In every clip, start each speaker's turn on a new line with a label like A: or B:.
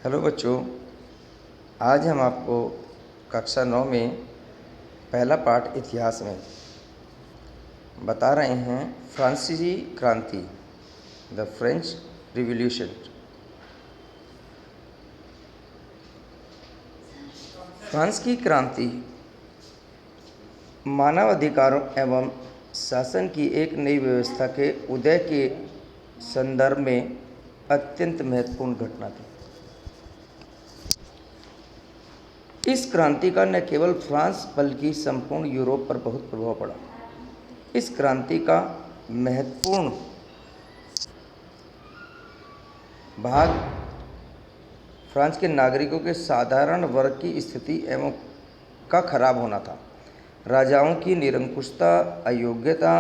A: Hello बच्चों, आज हम आपको कक्षा 9 में पहला पाठ इतिहास में बता रहे हैं फ्रांसीसी क्रांति, द फ्रेंच रिवॉल्यूशन। फ्रांस की क्रांति मानव अधिकारों एवं शासन की एक नई व्यवस्था के उदय के संदर्भ में अत्यंत महत्वपूर्ण घटना थी। इस क्रांति का न केवल फ्रांस बल्कि संपूर्ण यूरोप पर बहुत प्रभाव पड़ा। इस क्रांति का महत्वपूर्ण भाग फ्रांस के नागरिकों के साधारण वर्ग की स्थिति एवं का खराब होना था। राजाओं की निरंकुशता, अयोग्यता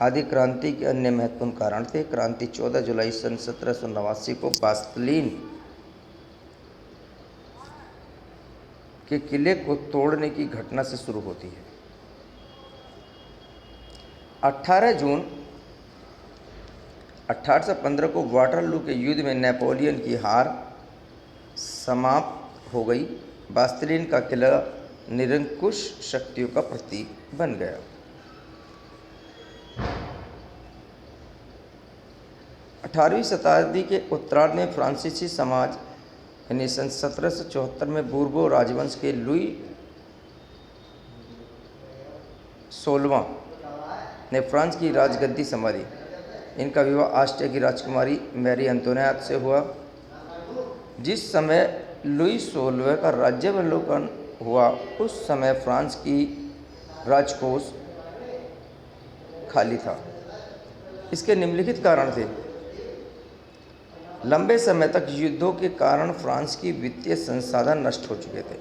A: आदि क्रांति के अन्य महत्वपूर्ण कारण थे। क्रांति 14 जुलाई सन 1789 को बास्तिलीन के किले को तोड़ने की घटना से शुरू होती है। 18 जून 1815 को वाटरलू के युद्ध में नेपोलियन की हार समाप्त हो गई। बास्तिलीन का किला निरंकुश शक्तियों का प्रतीक बन गया। अठारहवीं शताब्दी के उत्तरार्ध में फ्रांसीसी समाज यानी सन 1774 में बूर्बो राजवंश के लुई 16वां ने फ्रांस की राजगद्दी संभाली। इनका विवाह ऑस्ट्रिया की राजकुमारी मैरी एंटोनियट से हुआ। जिस समय लुई 16वें का राज्याभिषेक हुआ उस समय फ्रांस की राजकोष खाली था। इसके निम्नलिखित कारण थे। लंबे समय तक युद्धों के कारण फ्रांस की वित्तीय संसाधन नष्ट हो चुके थे।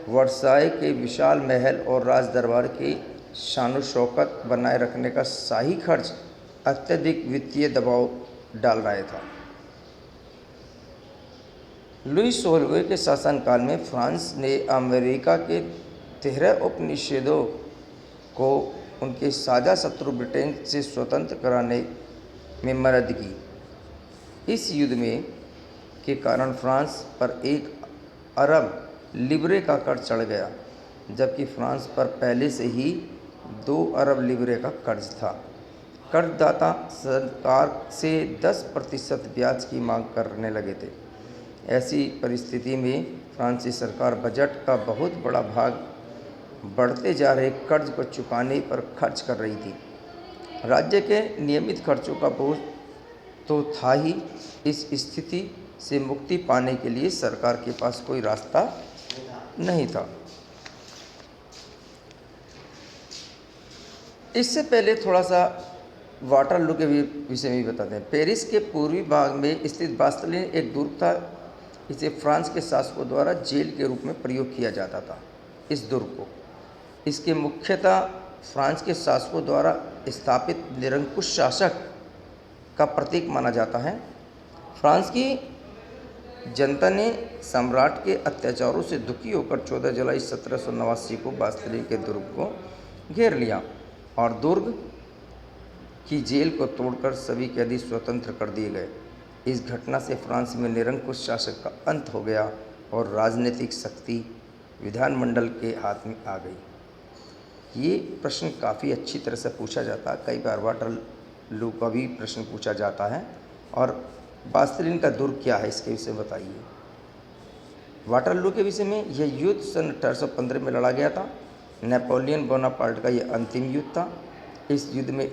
A: वर्साय के विशाल महल और राज दरबार की शान शौकत बनाए रखने का शाही खर्च अत्यधिक वित्तीय दबाव डाल रहा था। लुई 16वें के शासनकाल में फ्रांस ने अमेरिका के 13 उपनिषदों को उनके साझा शत्रु ब्रिटेन से स्वतंत्र कराने में मदद की। इस युद्ध में के कारण फ्रांस पर 1 अरब लिब्रे का कर्ज चढ़ गया, जबकि फ्रांस पर पहले से ही 2 अरब लिब्रे का कर्ज था। कर्जदाता सरकार से 10% ब्याज की मांग करने लगे थे। ऐसी परिस्थिति में फ्रांसीसी सरकार बजट का बहुत बड़ा भाग बढ़ते जा रहे कर्ज को चुकाने पर खर्च कर रही थी। राज्य के नियमित खर्चों का बोझ तो था ही। इस स्थिति से मुक्ति पाने के लिए सरकार के पास कोई रास्ता नहीं था। इससे पहले थोड़ा सा वाटरलू के विषय में भी बताते हैं। पेरिस के पूर्वी भाग में स्थित बास्तिलीन एक दुर्ग था। इसे फ्रांस के शासकों द्वारा जेल के रूप में प्रयोग किया जाता था। इस दुर्ग को इसके मुख्यतः फ्रांस के शासकों द्वारा स्थापित निरंकुश शासक का प्रतीक माना जाता है। फ्रांस की जनता ने सम्राट के अत्याचारों से दुखी होकर 14 जुलाई 1789 को बास्तिलीन के दुर्ग को घेर लिया और दुर्ग की जेल को तोड़कर सभी कैदी स्वतंत्र कर दिए गए। इस घटना से फ्रांस में निरंकुश शासक का अंत हो गया और राजनीतिक शक्ति विधानमंडल के हाथ में आ गई। ये प्रश्न काफ़ी अच्छी तरह से पूछा जाता है। कई बार वाटरलू का भी प्रश्न पूछा जाता है। और बास्तिलीन का दुर्ग क्या है, इसके विषय में बताइए। वाटरलू के विषय में यह युद्ध सन 1815 में लड़ा गया था। नेपोलियन बोनापार्ट का यह अंतिम युद्ध था। इस युद्ध में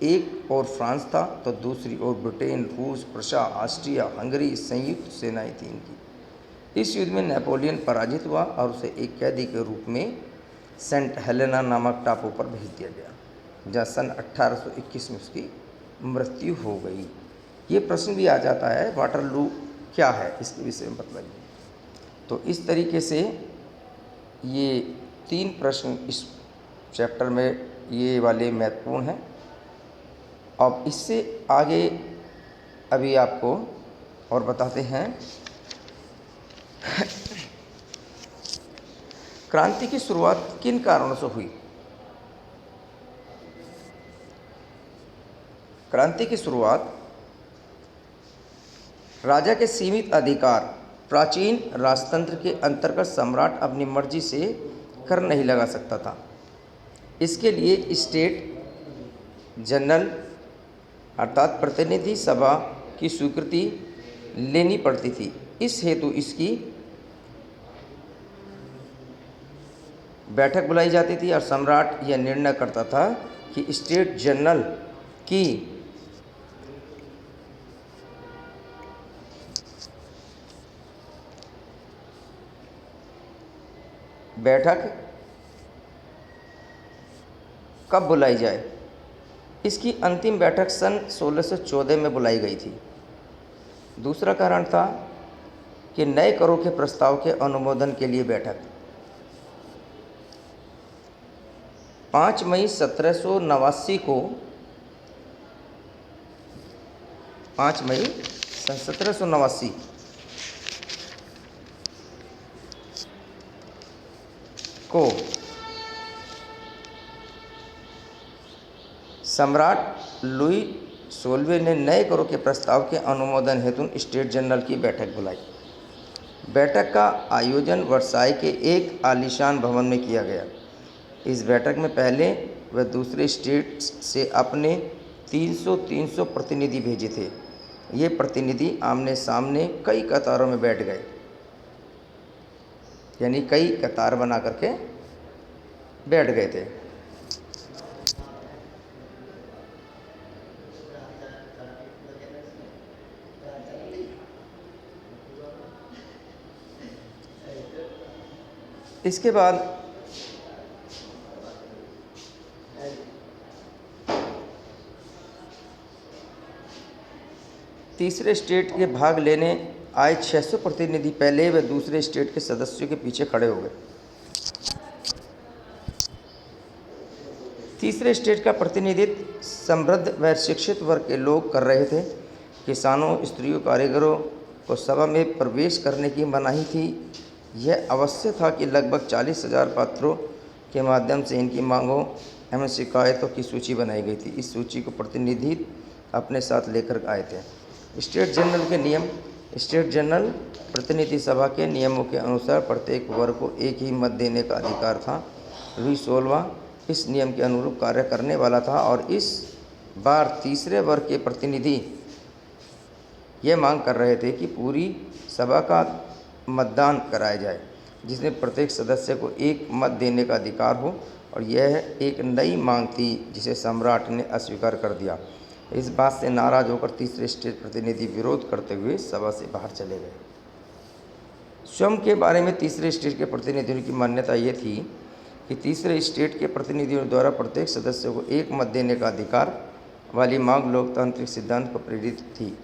A: एक और फ्रांस था तो दूसरी ओर ब्रिटेन, रूस, प्रशा, ऑस्ट्रिया, हंगरी संयुक्त सेनाएं थी इनकी। इस युद्ध में नेपोलियन पराजित हुआ और उसे एक कैदी के रूप में सेंट हेलेना नामक टापू पर भेज दिया गया, जहाँ सन 1821 में उसकी मृत्यु हो गई। ये प्रश्न भी आ जाता है, वाटरलू क्या है, इसके विषय में बताइए। तो इस तरीके से ये 3 प्रश्न इस चैप्टर में ये वाले महत्वपूर्ण हैं। अब इससे आगे अभी आपको और बताते हैं। क्रांति की शुरुआत किन कारणों से हुई? क्रांति की शुरुआत राजा के सीमित अधिकार। प्राचीन राजतंत्र के अंतर्गत सम्राट अपनी मर्जी से कर नहीं लगा सकता था। इसके लिए स्टेट जनरल अर्थात प्रतिनिधि सभा की स्वीकृति लेनी पड़ती थी। इस हेतु इसकी बैठक बुलाई जाती थी और सम्राट यह निर्णय करता था कि स्टेट जनरल की बैठक कब बुलाई जाए। इसकी अंतिम बैठक सन 1614 में बुलाई गई थी। दूसरा कारण था कि नए करों के प्रस्ताव के अनुमोदन के लिए बैठक 5 मई 1789 को 5 मई सन 1789 को सम्राट लुई 16वें ने नए करों के प्रस्ताव के अनुमोदन हेतु स्टेट जनरल की बैठक बुलाई। बैठक का आयोजन वर्साई के एक आलीशान भवन में किया गया। इस बैठक में पहले व दूसरे स्टेट से अपने 300 प्रतिनिधि भेजे थे। ये प्रतिनिधि आमने सामने कई कतारों में बैठ गए, यानी कई कतार बना करके बैठ गए थे। इसके बाद तीसरे स्टेट के भाग लेने आए 600 प्रतिनिधि पहले व दूसरे स्टेट के सदस्यों के पीछे खड़े हो गए। तीसरे स्टेट का प्रतिनिधित्व समृद्ध व शिक्षित वर्ग के लोग कर रहे थे। किसानों, स्त्रियों, कारीगरों को सभा में प्रवेश करने की मनाही थी। यह अवश्य था कि लगभग 40,000 पत्रों के माध्यम से इनकी मांगों एवं शिकायतों की सूची बनाई गई थी। इस सूची को प्रतिनिधि अपने साथ लेकर आए थे। स्टेट जनरल के नियम। स्टेट जनरल प्रतिनिधि सभा के नियमों के अनुसार प्रत्येक वर्ग को एक ही मत देने का अधिकार था। लुई 16वां इस नियम के अनुरूप कार्य करने वाला था और इस बार तीसरे वर्ग के प्रतिनिधि ये मांग कर रहे थे कि पूरी सभा का मतदान कराया जाए, जिसमें प्रत्येक सदस्य को एक मत देने का अधिकार हो, और यह एक नई मांग थी जिसे सम्राट ने अस्वीकार कर दिया। इस बात से नाराज होकर तीसरे स्टेट प्रतिनिधि विरोध करते हुए सभा से बाहर चले गए। स्वयं के बारे में तीसरे स्टेट के प्रतिनिधियों की मान्यता ये थी कि तीसरे स्टेट के प्रतिनिधियों द्वारा प्रत्येक सदस्य को एक मत देने का अधिकार वाली मांग लोकतांत्रिक सिद्धांत पर प्रेरित थी,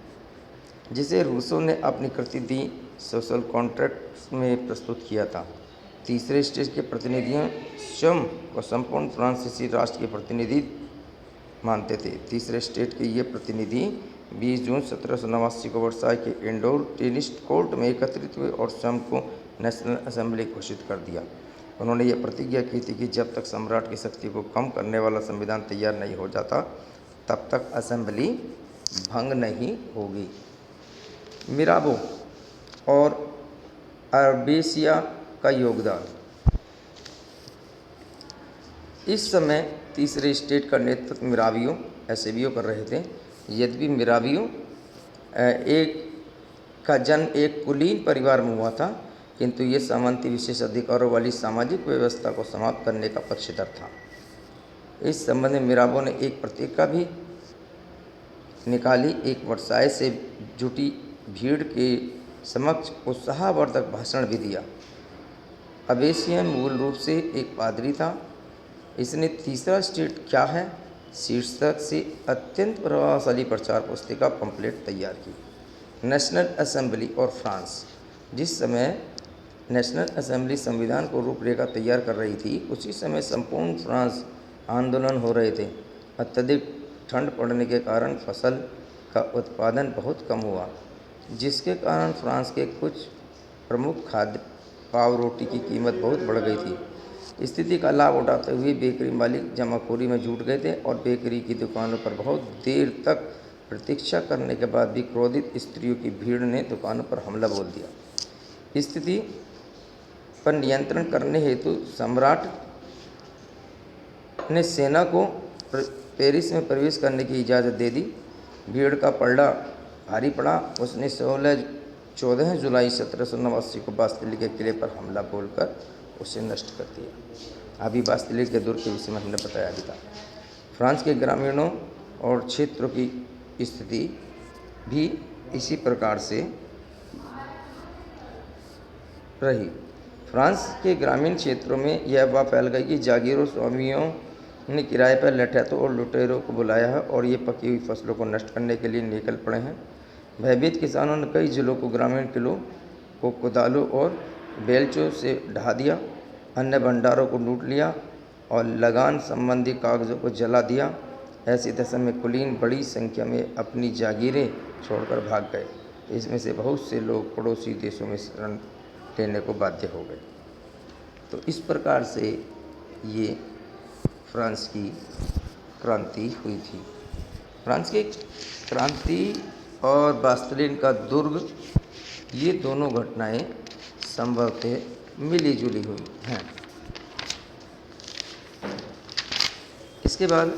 A: जिसे रूसो ने अपनी कृति दी सोशल कॉन्ट्रैक्ट में प्रस्तुत किया था। तीसरे स्टेट के प्रतिनिधियों स्वयं को संपूर्ण फ्रांसीसी राष्ट्र के प्रतिनिधि मानते थे। तीसरे स्टेट के ये प्रतिनिधि 20 जून 1789 को वर्साई के इंडोर टेनिस कोर्ट में एकत्रित हुए और स्वयं को नेशनल असेंबली घोषित कर दिया। उन्होंने ये प्रतिज्ञा की थी कि जब तक सम्राट की शक्ति को कम करने वाला संविधान तैयार नहीं हो जाता, तब तक असेंबली भंग नहीं होगी। मिराबो और अर्बेसिया का योगदान। इस समय तीसरे स्टेट का नेतृत्व मिराबियों एसेबियो कर रहे थे। यद्यपि मिराबियों का जन्म एक कुलीन परिवार में हुआ था, किंतु ये सामंती विशेष अधिकारों वाली सामाजिक व्यवस्था को समाप्त करने का पक्षधर था। इस संबंध में मिराबो ने एक पत्रिका भी निकाली, एक वर्साई से जुटी भीड़ के समक्ष उत्साहवर्धक भाषण भी दिया। अबेसियन मूल रूप से एक पादरी था। इसने तीसरा स्टेट क्या है शीर्षक से अत्यंत प्रभावशाली प्रचार पुस्तिका पंपलेट तैयार की। नेशनल असेंबली और फ्रांस। जिस समय नेशनल असेंबली संविधान को रूपरेखा तैयार कर रही थी, उसी समय संपूर्ण फ्रांस आंदोलन हो रहे थे। अत्यधिक ठंड पड़ने के कारण फसल का उत्पादन बहुत कम हुआ, जिसके कारण फ्रांस के कुछ प्रमुख खाद्य पाव रोटी की कीमत बहुत बढ़ गई थी। स्थिति का लाभ उठाते हुए बेकरी मालिक जमाखोरी में जुट गए थे और बेकरी की दुकानों पर बहुत देर तक प्रतीक्षा करने के बाद भी क्रोधित स्त्रियों की भीड़ ने दुकानों पर हमला बोल दिया। स्थिति पर नियंत्रण करने हेतु सम्राट ने सेना को पेरिस में प्रवेश करने की इजाज़त दे दी। भीड़ का पलड़ा भारी पड़ा। उसने 14 जुलाई 1789 को बास्तिली के किले पर हमला बोलकर उसे नष्ट कर दिया। अभी बास्तिली के दुर्ग के विषय में हमने बताया भी था। फ्रांस के ग्रामीणों और क्षेत्रों की स्थिति भी इसी प्रकार से रही। फ्रांस के ग्रामीण क्षेत्रों में यह अफवाह फैल गई कि जागीरों स्वामियों ने किराए पर लठैतों और लुटेरों को बुलाया है और ये पकी हुई फसलों को नष्ट करने के लिए निकल पड़े हैं। भयभीत किसानों ने कई जिलों को ग्रामीण किलों को कुदालों और बेलचों से ढहा दिया, अन्य भंडारों को लूट लिया और लगान संबंधी कागजों को जला दिया। ऐसी दशा में कुलीन बड़ी संख्या में अपनी जागीरें छोड़कर भाग गए। इसमें से बहुत से लोग पड़ोसी देशों में शरण लेने को बाध्य हो गए। तो इस प्रकार से ये फ्रांस की क्रांति हुई थी। फ्रांस की क्रांति और बास्तिलीन का दुर्ग, ये दोनों घटनाएं संभवतः मिली जुली हुई हैं। इसके बाद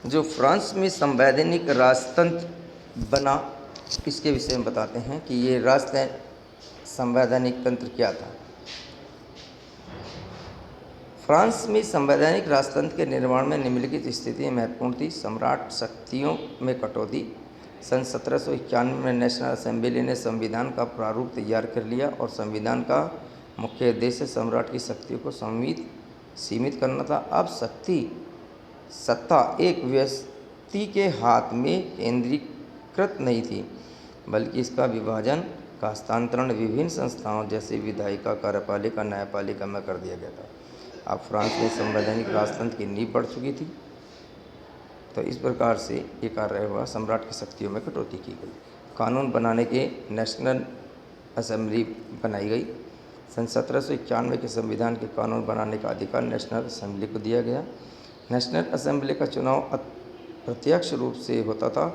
A: जो फ्रांस में संवैधानिक राजतंत्र बना, इसके विषय में बताते हैं कि ये संवैधानिक तंत्र क्या था। फ्रांस में संवैधानिक राजतंत्र के निर्माण में निम्नलिखित स्थितियां महत्वपूर्ण थी। सम्राट शक्तियों में कटौती। सन 1791 में नेशनल असेंबली ने संविधान का प्रारूप तैयार कर लिया और संविधान का मुख्य उद्देश्य सम्राट की शक्तियों को सीमित करना था। अब सत्ता एक व्यक्ति के हाथ में केंद्रीकृत नहीं थी, बल्कि इसका विभाजन का हस्तांतरण विभिन्न संस्थाओं जैसे विधायिका, कार्यपालिका, न्यायपालिका में कर दिया गया था। अब फ्रांस में संवैधानिक राजतंत्र की नींव पड़ चुकी थी। तो इस प्रकार से ये कार्य हुआ, सम्राट की शक्तियों में कटौती की गई। कानून बनाने के नेशनल असेंबली बनाई गई। सन 1791 के संविधान के कानून बनाने का अधिकार नेशनल असेंबली को दिया गया। नेशनल असेंबली का चुनाव प्रत्यक्ष रूप से होता था।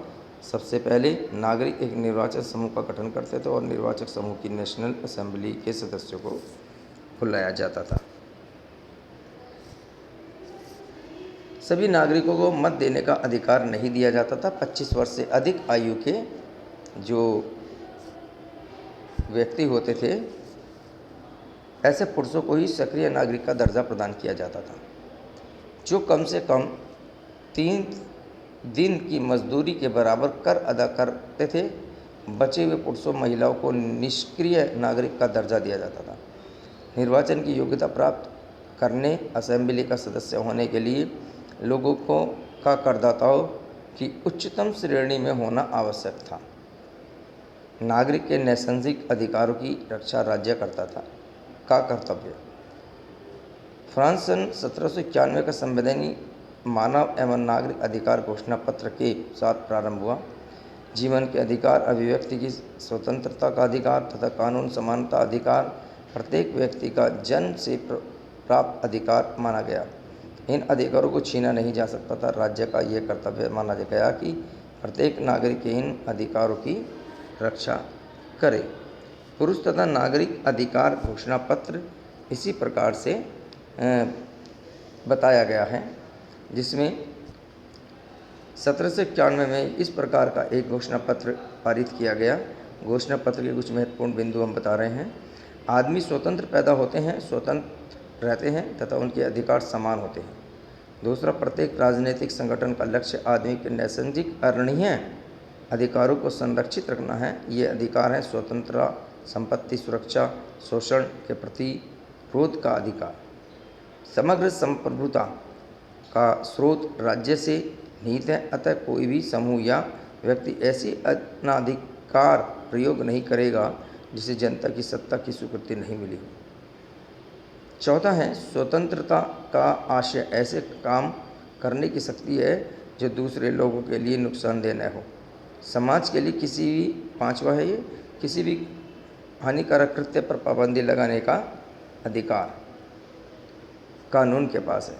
A: सबसे पहले नागरिक एक निर्वाचक समूह का गठन करते थे और निर्वाचक समूह की नेशनल असेंबली के सदस्यों को बुलाया जाता था। सभी नागरिकों को मत देने का अधिकार नहीं दिया जाता था। 25 वर्ष से अधिक आयु के जो व्यक्ति होते थे, ऐसे पुरुषों को ही सक्रिय नागरिक का दर्जा प्रदान किया जाता था, जो कम से कम 3 दिन की मजदूरी के बराबर कर अदा करते थे। बचे हुए पुरुषों महिलाओं को निष्क्रिय नागरिक का दर्जा दिया जाता था। निर्वाचन की योग्यता प्राप्त करने असेंबली का सदस्य होने के लिए लोगों का करदाताओं की उच्चतम श्रेणी में होना आवश्यक था। नागरिक के नैसर्गिक अधिकारों की रक्षा राज्य करता था का कर्तव्य। फ्रांस सन 1791 का संवैधानिक मानव एवं नागरिक अधिकार घोषणा पत्र के साथ प्रारंभ हुआ। जीवन के अधिकार, अभिव्यक्ति की स्वतंत्रता का अधिकार तथा कानून समानता अधिकार प्रत्येक व्यक्ति का जन्म से प्राप्त अधिकार माना गया। इन अधिकारों को छीना नहीं जा सकता था। राज्य का यह कर्तव्य माना गया कि प्रत्येक नागरिक के इन अधिकारों की रक्षा करे। पुरुष तथा नागरिक अधिकार घोषणा पत्र इसी प्रकार से बताया गया है, जिसमें 1791 में इस प्रकार का एक घोषणा पत्र पारित किया गया। घोषणा पत्र के कुछ महत्वपूर्ण बिंदु हम बता रहे हैं। आदमी स्वतंत्र पैदा होते हैं, स्वतंत्र रहते हैं तथा उनके अधिकार समान होते हैं। दूसरा, प्रत्येक राजनीतिक संगठन का लक्ष्य आदमी के नैसर्गिक अरणीय अधिकारों को संरक्षित रखना है। ये अधिकार हैं स्वतंत्रता, संपत्ति सुरक्षा, शोषण के प्रति विरोध का अधिकार। समग्र संप्रभुता का स्रोत राज्य से निहित है, अतः कोई भी समूह या व्यक्ति ऐसी अनाधिकार प्रयोग नहीं करेगा जिसे जनता की सत्ता की स्वीकृति नहीं मिली हो। चौथा है, स्वतंत्रता का आशय ऐसे काम करने की शक्ति है जो दूसरे लोगों के लिए नुकसानदेह न हो। समाज के लिए पांचवा है ये, किसी भी हानिकारक कृत्य पर पाबंदी लगाने का अधिकार कानून के पास है।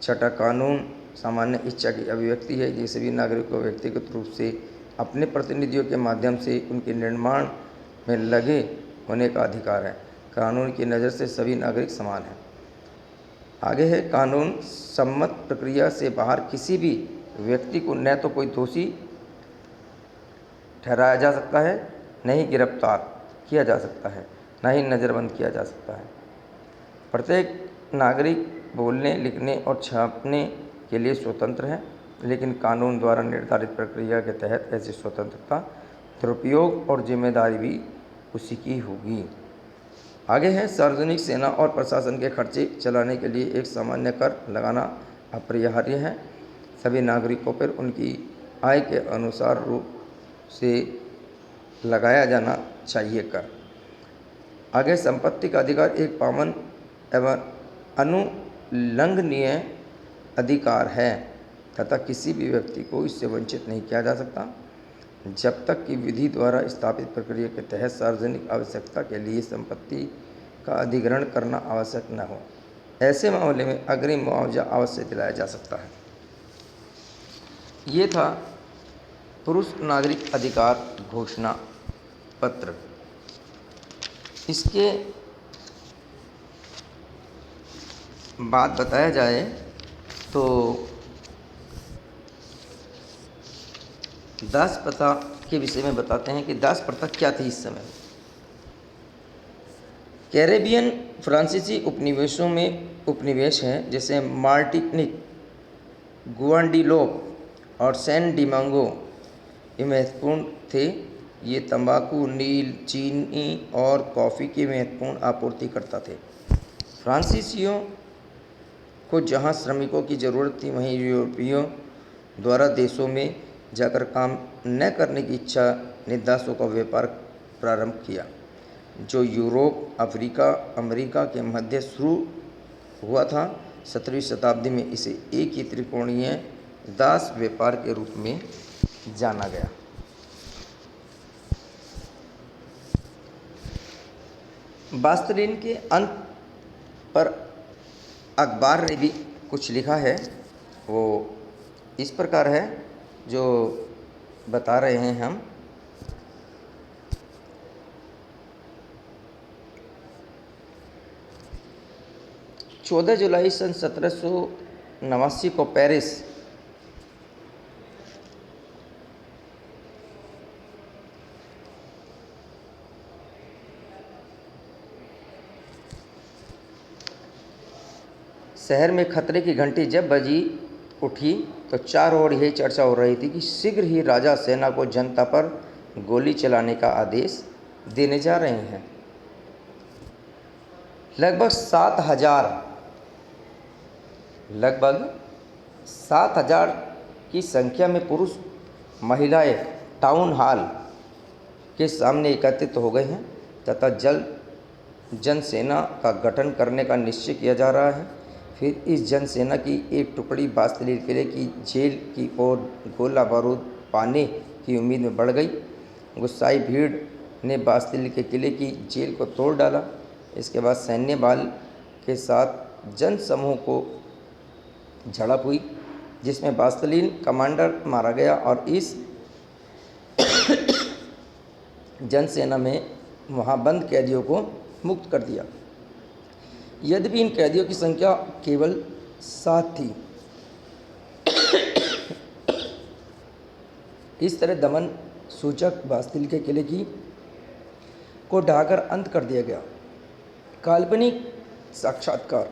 A: छठा, कानून सामान्य इच्छा की अभिव्यक्ति है। ये सभी नागरिकों को व्यक्तिगत रूप से अपने प्रतिनिधियों के माध्यम से उनके निर्माण में लगे होने का अधिकार है। कानून की नज़र से सभी नागरिक समान हैं। आगे है, कानून सम्मत प्रक्रिया से बाहर किसी भी व्यक्ति को न तो कोई दोषी ठहराया जा सकता है, न ही गिरफ्तार किया जा सकता है, न ही नज़रबंद किया जा सकता है। प्रत्येक नागरिक बोलने, लिखने और छापने के लिए स्वतंत्र है, लेकिन कानून द्वारा निर्धारित प्रक्रिया के तहत ऐसी स्वतंत्रता, दुरुपयोग और जिम्मेदारी भी उसी की होगी। आगे है, सार्वजनिक सेना और प्रशासन के खर्चे चलाने के लिए एक सामान्य कर लगाना अपरिहार्य है। सभी नागरिकों पर उनकी आय के अनुसार रूप से लगाया जाना चाहिए कर। आगे, संपत्ति का अधिकार एक पावन एवं अनुल्लंघनीय अधिकार है तथा किसी भी व्यक्ति को इससे वंचित नहीं किया जा सकता जब तक कि विधि द्वारा स्थापित प्रक्रिया के तहत सार्वजनिक आवश्यकता के लिए संपत्ति का अधिग्रहण करना आवश्यक न हो। ऐसे मामले में अग्रिम मुआवजा अवश्य दिलाया जा सकता है। ये था पुरुष नागरिक अधिकार घोषणा पत्र। इसके बाद बताया जाए तो दास प्रथा के विषय में बताते हैं कि दास प्रथा क्या थी इस समय। कैरेबियन फ्रांसीसी उपनिवेशों में उपनिवेश हैं जैसे मार्टिनिक, गुआंडीलोप और सैन डिमांगो ये महत्वपूर्ण थे। ये तंबाकू, नील, चीनी और कॉफ़ी के महत्वपूर्ण आपूर्तिकर्ता थे। फ्रांसीसियों को जहाँ श्रमिकों की ज़रूरत थी वहीं यूरोपियों द्वारा देशों में जाकर काम न करने की इच्छा ने दासों का व्यापार प्रारंभ किया, जो यूरोप, अफ्रीका, अमेरिका के मध्य शुरू हुआ था। 17वीं शताब्दी में इसे एक ही त्रिकोणीय दास व्यापार के रूप में जाना गया। बास्तलीन के अंत पर अखबार ने भी कुछ लिखा है, वो इस प्रकार है जो बता रहे हैं हम। चौदह जुलाई सन 1789 को पेरिस शहर में खतरे की घंटी जब बजी उठी तो चारों ओर यही चर्चा हो रही थी कि शीघ्र ही राजा सेना को जनता पर गोली चलाने का आदेश देने जा रहे हैं। लगभग 7,000 की संख्या में पुरुष महिलाएं टाउन हॉल के सामने एकत्रित हो गए हैं तथा जल्द जनसेना का गठन करने का निश्चय किया जा रहा है। फिर इस जनसेना की एक टुकड़ी बास्तिल किले की जेल की ओर गोला बारूद पाने की उम्मीद में बढ़ गई। गुस्साई भीड़ ने बास्तिल के किले की जेल को तोड़ डाला। इसके बाद सैन्य बल के साथ जन समूह को झड़प हुई जिसमें बास्तिलीन कमांडर मारा गया और इस जनसेना में वहाँ बंद कैदियों को मुक्त कर दिया। यद्यपि इन कैदियों की संख्या केवल 7 थी। इस तरह दमन सूचक बास्तिल के किले की को ढाकर अंत कर दिया गया। काल्पनिक साक्षात्कार।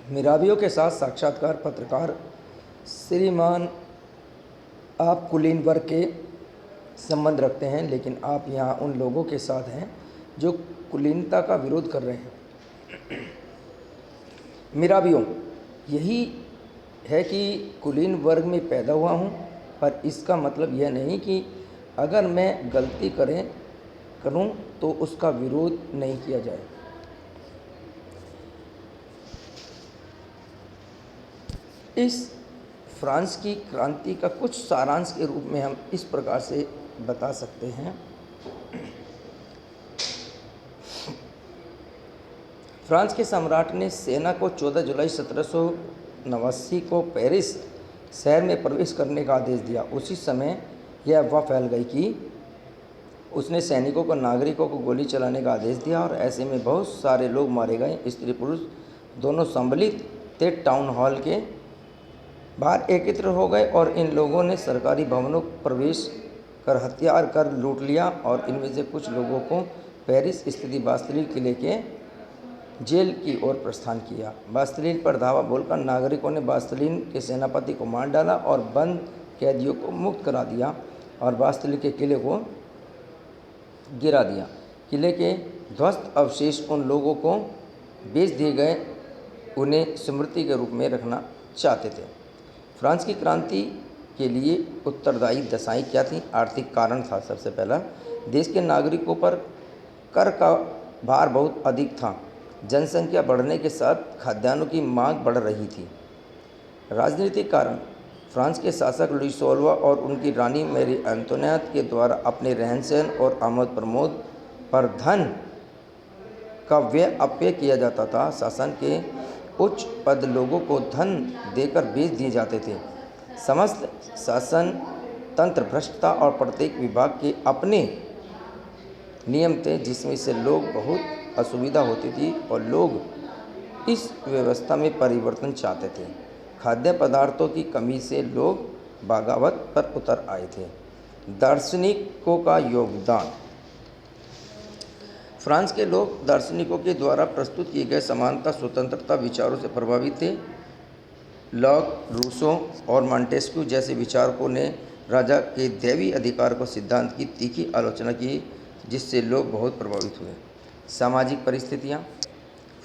A: मिराबियों के साथ साक्षात्कार। पत्रकार: श्रीमान, आप कुलीन वर्ग के संबंध रखते हैं, लेकिन आप यहाँ उन लोगों के साथ हैं जो कुलीनता का विरोध कर रहे हैं। मिराबियों: यही है कि कुलीन वर्ग में पैदा हुआ हूँ, पर इसका मतलब यह नहीं कि अगर मैं गलती करूँ तो उसका विरोध नहीं किया जाए। इस फ्रांस की क्रांति का कुछ सारांश के रूप में हम इस प्रकार से बता सकते हैं। फ्रांस के सम्राट ने सेना को 14 जुलाई 1789 1789 को पेरिस शहर में प्रवेश करने का आदेश दिया। उसी समय यह अफवाह फैल गई कि उसने सैनिकों को नागरिकों को गोली चलाने का आदेश दिया और ऐसे में बहुत सारे लोग मारे गए। स्त्री पुरुष दोनों सम्मिलित थे टाउन हॉल के बाहर एकत्र हो गए और इन लोगों ने सरकारी भवनों में प्रवेश कर हथियार कर लूट लिया और इनमें से कुछ लोगों को पेरिस स्थित बास्तिल किले के जेल की ओर प्रस्थान किया। बास्तिल पर धावा बोलकर नागरिकों ने बास्तिल के सेनापति को मार डाला और बंद कैदियों को मुक्त करा दिया और बास्तिल के किले को गिरा दिया। किले के ध्वस्त अवशेष उन लोगों को बेच दिए गए उन्हें स्मृति के रूप में रखना चाहते थे। फ्रांस की क्रांति के लिए उत्तरदायी दशाएं क्या थीं? आर्थिक कारण था। सबसे पहला, देश के नागरिकों पर कर का भार बहुत अधिक था। जनसंख्या बढ़ने के साथ खाद्यान्नों की मांग बढ़ रही थी। राजनीतिक कारण, फ्रांस के शासक लुई 16वां और उनकी रानी मैरी एंटोनियट के द्वारा अपने रहन सहन और आमद प्रमोद पर धन का व्यय अपव्यय किया जाता था। शासन के उच्च पद लोगों को धन देकर बेच दिए जाते थे। समस्त शासन तंत्र भ्रष्ट था और प्रत्येक विभाग के अपने नियम थे जिसमें से लोग बहुत असुविधा होती थी और लोग इस व्यवस्था में परिवर्तन चाहते थे। खाद्य पदार्थों की कमी से लोग बगावत पर उतर आए थे। दार्शनिकों का योगदान, फ्रांस के लोग दार्शनिकों के द्वारा प्रस्तुत किए गए समानता स्वतंत्रता विचारों से प्रभावित थे। लॉक, रूसो और मॉन्टेस्क्यू जैसे विचारकों ने राजा के दैवी अधिकार को सिद्धांत की तीखी आलोचना की जिससे लोग बहुत प्रभावित हुए। सामाजिक परिस्थितियाँ,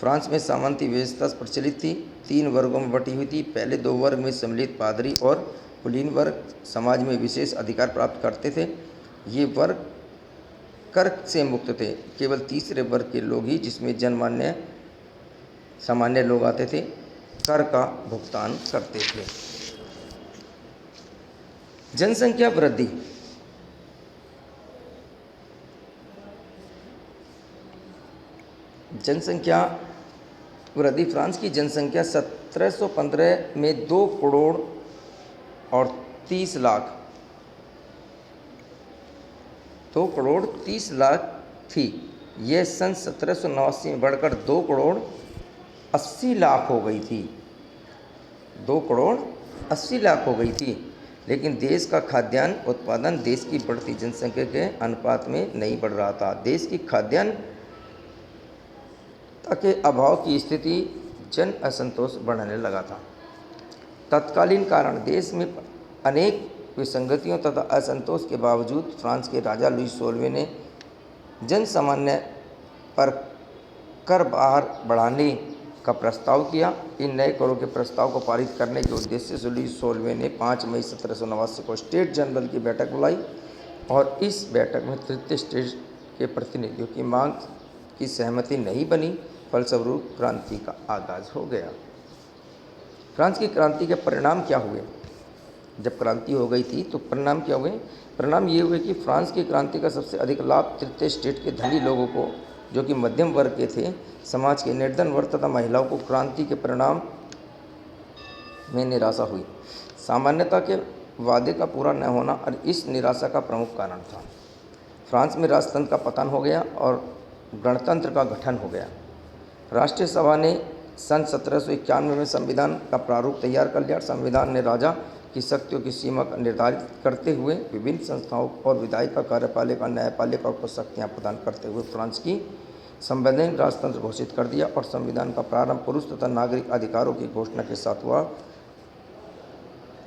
A: फ्रांस में सामंती व्यवस्था प्रचलित थी, 3 वर्गों में बटी हुई थी। पहले 2 वर्ग में सम्मिलित पादरी और कुलीन वर्ग समाज में विशेष अधिकार प्राप्त करते थे। ये वर्ग कर से मुक्त थे। केवल तीसरे वर्ग के लोग ही, जिसमें जनमान्य सामान्य लोग आते थे, कर का भुगतान करते थे। जनसंख्या वृद्धि, फ्रांस की जनसंख्या 1715 में 2 करोड़ और 30 लाख 2 करोड़ 30 लाख थी। यह सन 1789 में बढ़कर 2 करोड़ 80 लाख हो गई थी। 2 करोड़ 80 लाख हो गई थी। लेकिन देश का खाद्यान्न उत्पादन देश की बढ़ती जनसंख्या के अनुपात में नहीं बढ़ रहा था। देश की खाद्यान्न के अभाव की स्थिति जन असंतोष बढ़ने लगा था। तत्कालीन कारण, देश में अनेक विसंगतियों तथा असंतोष के बावजूद फ्रांस के राजा लुई 16वें ने जन सामान्य पर कर भार बढ़ाने का प्रस्ताव किया। इन नए करों के प्रस्ताव को पारित करने के उद्देश्य से लुई 16वें ने 5 मई 1789 को स्टेट जनरल की बैठक बुलाई और इस बैठक में तृतीय स्टेट के प्रतिनिधियों की मांग की सहमति नहीं बनी। फलस्वरूप क्रांति का आगाज हो गया। फ्रांस की क्रांति के परिणाम क्या हुए? जब क्रांति हो गई थी तो परिणाम क्या हुए? परिणाम ये हुए कि फ्रांस की क्रांति का सबसे अधिक लाभ तृतीय स्टेट के धनी लोगों को, जो कि मध्यम वर्ग के थे। समाज के निर्धन वर्ग तथा महिलाओं को क्रांति के परिणाम में निराशा हुई। सामान्यता के वादे का पूरा न होना और इस निराशा का प्रमुख कारण था। फ्रांस में राजतंत्र का पतन हो गया और गणतंत्र का गठन हो गया। राष्ट्रीय सभा ने सन 1791 में संविधान का प्रारूप तैयार कर लिया। संविधान ने राजा की शक्तियों की सीमा का निर्धारित करते हुए विभिन्न संस्थाओं और विधायिका, कार्यपालिका, न्यायपालिका को शक्तियाँ प्रदान करते हुए फ्रांस की संवैधानिक राजतंत्र घोषित कर दिया और संविधान का प्रारंभ पुरुष तथा नागरिक अधिकारों की घोषणा के साथ हुआ।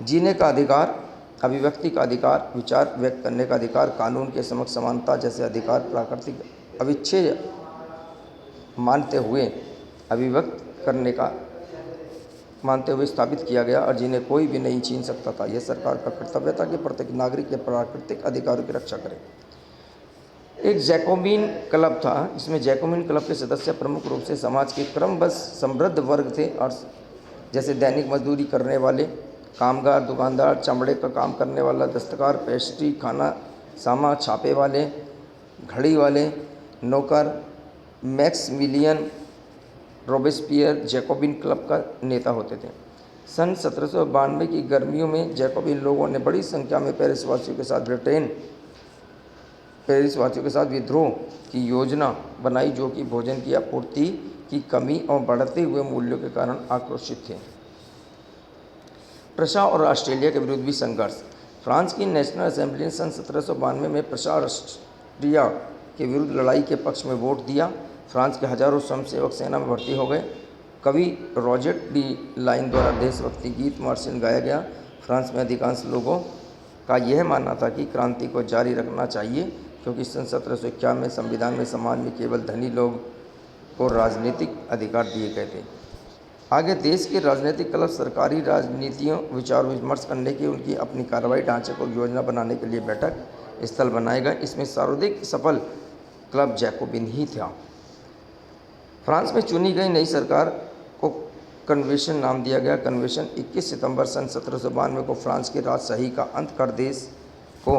A: जीने का अधिकार, अभिव्यक्ति का अधिकार, विचार व्यक्त करने का अधिकार, कानून के समक्ष समानता जैसे अधिकार प्राकृतिक अविच्छेद्य मानते हुए अभिव्यक्त करने का मानते हुए स्थापित किया गया और जिन्हें कोई भी नहीं छीन सकता था। यह सरकार का कर्तव्य था कि प्रत्येक नागरिक के प्राकृतिक अधिकारों की रक्षा करे। एक जैकोबिन क्लब था, जिसमें जैकोबिन क्लब के सदस्य प्रमुख रूप से समाज के क्रमबद्ध समृद्ध वर्ग थे और जैसे दैनिक मजदूरी करने वाले, कामगार, दुकानदार, चमड़े का काम करने वाला, दस्तकार, पेस्ट्री, खाना सामा छापे वाले, घड़ी वाले, नौकर। मैक्सिमिलियन रोबेस्पियर जैकोबिन क्लब का नेता होते थे। सन 1792 की गर्मियों में जैकोबिन लोगों ने बड़ी संख्या में पेरिस वासियों के साथ विद्रोह की योजना बनाई, जो कि भोजन की आपूर्ति की कमी और बढ़ते हुए मूल्यों के कारण आक्रोशित थे। प्रशा और ऑस्ट्रेलिया के विरुद्ध भी संघर्ष। फ्रांस की नेशनल असेंबली ने सन 1792 में प्रशा और ऑस्ट्रिया के विरुद्ध लड़ाई के पक्ष में वोट दिया। फ्रांस के हजारों स्वयंसेवक सेना में भर्ती हो गए। कवि रॉजेट डी लाइन द्वारा देशभक्ति गीत मार्शियल गाया गया। फ्रांस में अधिकांश लोगों का यह मानना था कि क्रांति को जारी रखना चाहिए, क्योंकि सन 1751 में संविधान में समाज में केवल धनी लोग को राजनीतिक अधिकार दिए गए थे। आगे देश के राजनीतिक क्लब सरकारी राजनीतियों विचार विमर्श करने की उनकी अपनी कार्रवाई ढांचे को योजना बनाने के लिए बैठक स्थल बनाए गए। इसमें सर्वाधिक सफल क्लब जैकोबिन ही था। फ्रांस में चुनी गई नई सरकार को कन्वेंशन नाम दिया गया। कन्वेंशन 21 सितंबर सन 1792 को फ्रांस की राजशाही का अंत कर देश को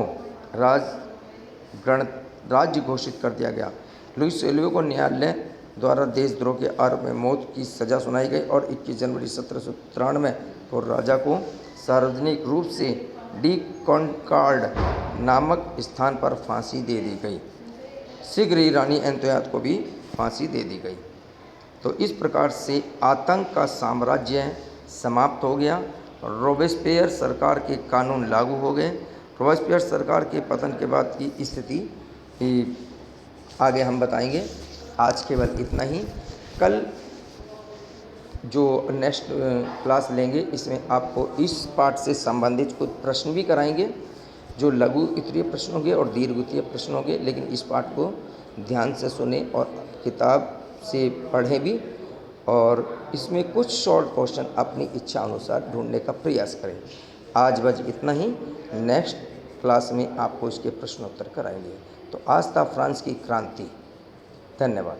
A: राज्य घोषित कर दिया गया। लुई सेल्वियो को न्यायालय द्वारा देशद्रोह के आरोप में मौत की सजा सुनाई गई और 21 जनवरी 1793 को राजा को सार्वजनिक रूप से डी कॉन्कार्ड नामक स्थान पर फांसी दे दी गई। शीघ्र ही रानी एंतोयात को भी फांसी दे दी गई। तो इस प्रकार से आतंक का साम्राज्य समाप्त हो गया। रोबेस्पियर सरकार के कानून लागू हो गए। रोबेस्पियर सरकार के पतन के बाद की स्थिति आगे हम बताएंगे। आज केवल इतना ही। कल जो नेक्स्ट क्लास लेंगे, इसमें आपको इस पाठ से संबंधित कुछ प्रश्न भी कराएंगे, जो लघु उत्तरीय प्रश्न होंगे और दीर्घ उत्तरीय प्रश्न होंगे। लेकिन इस पाठ को ध्यान से सुने और किताब से पढ़ें भी, और इसमें कुछ शॉर्ट क्वेश्चन अपनी इच्छा अनुसार ढूंढने का प्रयास करें। आज बस इतना ही। नेक्स्ट क्लास में आपको इसके प्रश्नोत्तर कराएंगे। तो आज था फ्रांस की क्रांति। धन्यवाद।